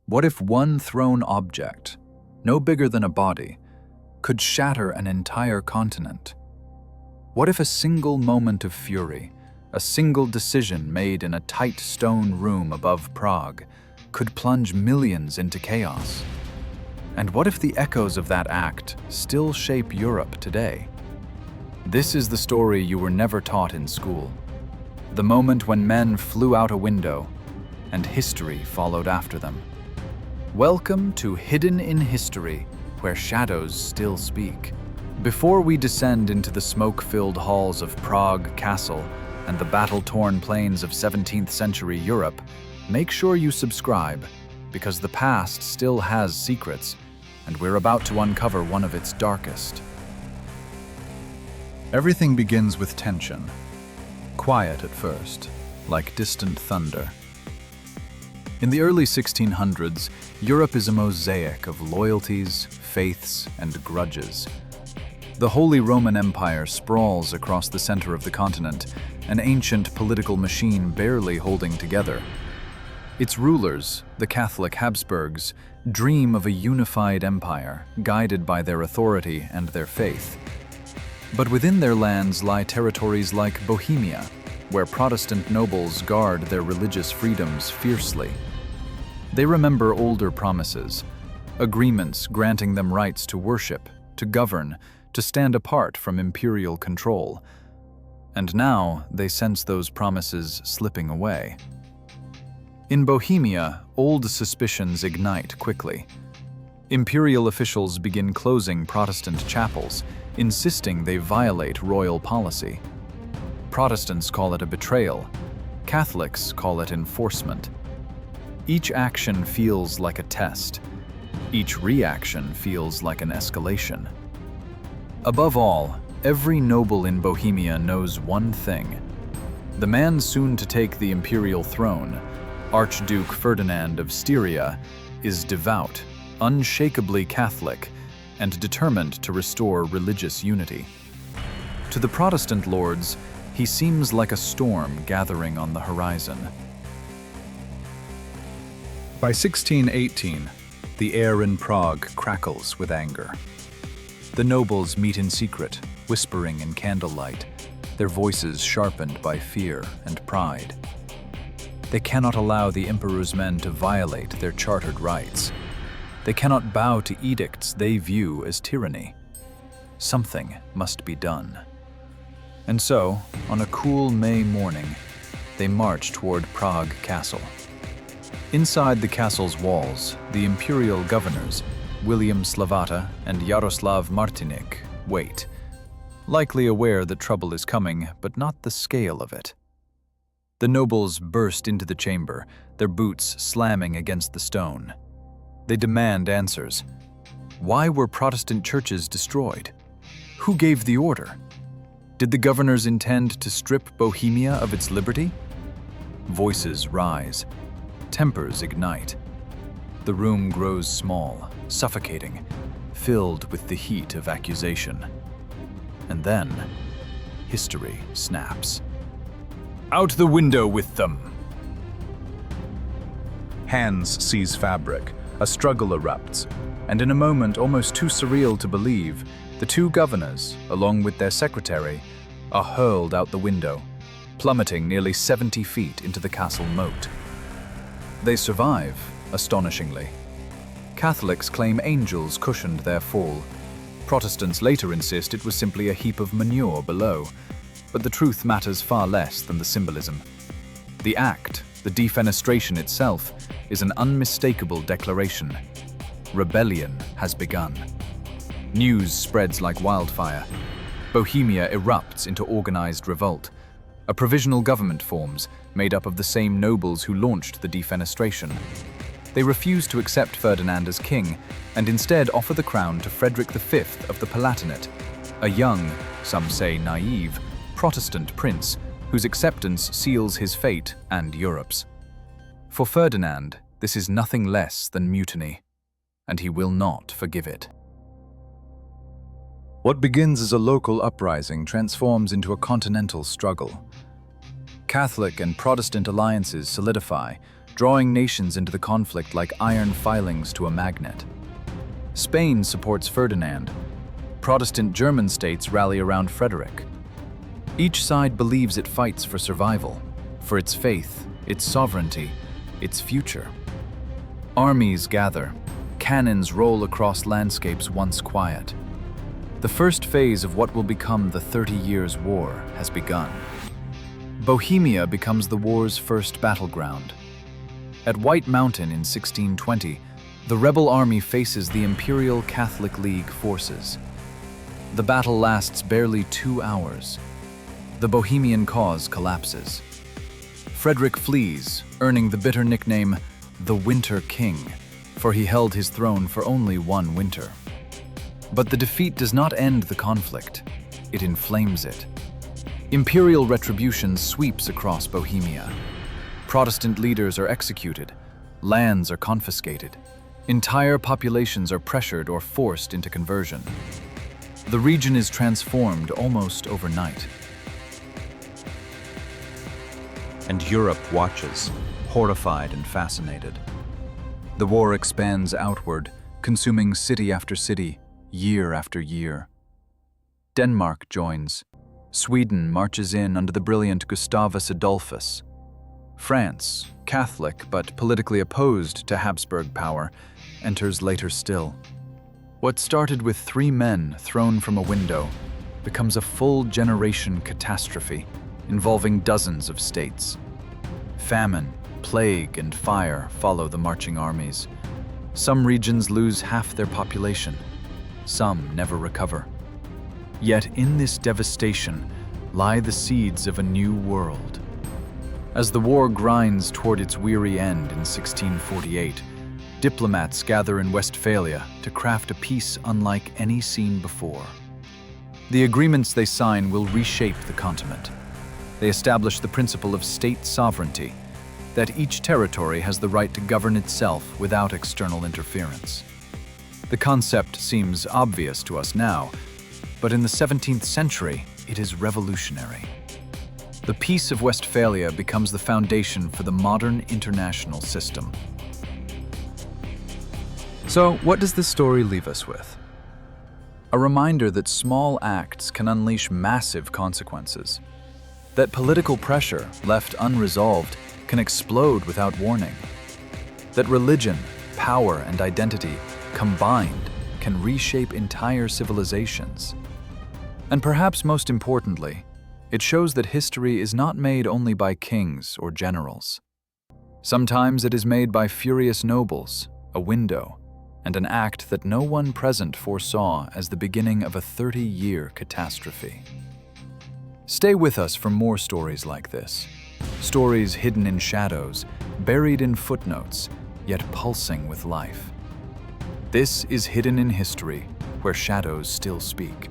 What if one thrown object, no bigger than a body, could shatter an entire continent? What if a single moment of fury, a single decision made in a tight stone room above Prague, could plunge millions into chaos? And what if the echoes of that act still shape Europe today? This is the story you were never taught in school. The moment when men flew out a window and history followed after them. Welcome to Hidden in History, where shadows still speak. Before we descend into the smoke-filled halls of Prague Castle and the battle-torn plains of 17th century Europe, make sure you subscribe, because the past still has secrets, and we're about to uncover one of its darkest. Everything begins with tension. Quiet at first, like distant thunder. In the early 1600s, Europe is a mosaic of loyalties, faiths, and grudges. The Holy Roman Empire sprawls across the center of the continent, an ancient political machine barely holding together. Its rulers, the Catholic Habsburgs, dream of a unified empire, guided by their authority and their faith. But within their lands lie territories like Bohemia, where Protestant nobles guard their religious freedoms fiercely. They remember older promises, agreements granting them rights to worship, to govern, to stand apart from imperial control. And now they sense those promises slipping away. In Bohemia, old suspicions ignite quickly. Imperial officials begin closing Protestant chapels, insisting they violate royal policy. Protestants call it a betrayal. Catholics call it enforcement. Each action feels like a test. Each reaction feels like an escalation. Above all, every noble in Bohemia knows one thing. The man soon to take the imperial throne, Archduke Ferdinand of Styria, is devout, unshakably Catholic, and determined to restore religious unity. To the Protestant lords, he seems like a storm gathering on the horizon. By 1618, the air in Prague crackles with anger. The nobles meet in secret, whispering in candlelight, their voices sharpened by fear and pride. They cannot allow the emperor's men to violate their chartered rights. They cannot bow to edicts they view as tyranny. Something must be done. And so, on a cool May morning, they march toward Prague Castle. Inside the castle's walls, the imperial governors, William Slavata and Yaroslav Martinik, wait, likely aware that trouble is coming, but not the scale of it. The nobles burst into the chamber, their boots slamming against the stone. They demand answers. Why were Protestant churches destroyed? Who gave the order? Did the governors intend to strip Bohemia of its liberty? Voices rise. Tempers ignite. The room grows small, suffocating, filled with the heat of accusation. And then, history snaps. Out the window with them! Hands seize fabric, a struggle erupts, and in a moment almost too surreal to believe, the two governors, along with their secretary, are hurled out the window, plummeting nearly 70 feet into the castle moat. They survive, astonishingly. Catholics claim angels cushioned their fall. Protestants later insist it was simply a heap of manure below, but the truth matters far less than the symbolism. The act, the defenestration itself, is an unmistakable declaration. Rebellion has begun. News spreads like wildfire. Bohemia erupts into organized revolt. A provisional government forms, made up of the same nobles who launched the defenestration. They refuse to accept Ferdinand as king, and instead offer the crown to Frederick V of the Palatinate, a young, some say naive, Protestant prince whose acceptance seals his fate and Europe's. For Ferdinand, this is nothing less than mutiny, and he will not forgive it. What begins as a local uprising transforms into a continental struggle. Catholic and Protestant alliances solidify, drawing nations into the conflict like iron filings to a magnet. Spain supports Ferdinand. Protestant German states rally around Frederick. Each side believes it fights for survival, for its faith, its sovereignty, its future. Armies gather. Cannons roll across landscapes once quiet. The first phase of what will become the 30 Years' War has begun. Bohemia becomes the war's first battleground. At White Mountain in 1620, the rebel army faces the Imperial Catholic League forces. The battle lasts barely 2 hours. The Bohemian cause collapses. Frederick flees, earning the bitter nickname, the Winter King, for he held his throne for only one winter. But the defeat does not end the conflict. It inflames it. Imperial retribution sweeps across Bohemia. Protestant leaders are executed. Lands are confiscated. Entire populations are pressured or forced into conversion. The region is transformed almost overnight. And Europe watches, horrified and fascinated. The war expands outward, consuming city after city, year after year. Denmark joins. Sweden marches in under the brilliant Gustavus Adolphus. France, Catholic but politically opposed to Habsburg power, enters later still. What started with 3 men thrown from a window becomes a full generation catastrophe involving dozens of states. Famine, plague, and fire follow the marching armies. Some regions lose half their population. Some never recover. Yet in this devastation lie the seeds of a new world. As the war grinds toward its weary end in 1648, diplomats gather in Westphalia to craft a peace unlike any seen before. The agreements they sign will reshape the continent. They establish the principle of state sovereignty, that each territory has the right to govern itself without external interference. The concept seems obvious to us now, but in the 17th century, it is revolutionary. The Peace of Westphalia becomes the foundation for the modern international system. So, what does this story leave us with? A reminder that small acts can unleash massive consequences. That political pressure, left unresolved, can explode without warning. That religion, power, and identity, combined, can reshape entire civilizations. And perhaps most importantly, it shows that history is not made only by kings or generals. Sometimes it is made by furious nobles, a window, and an act that no one present foresaw as the beginning of a 30-year catastrophe. Stay with us for more stories like this. Stories hidden in shadows, buried in footnotes, yet pulsing with life. This is Hidden in History, where shadows still speak.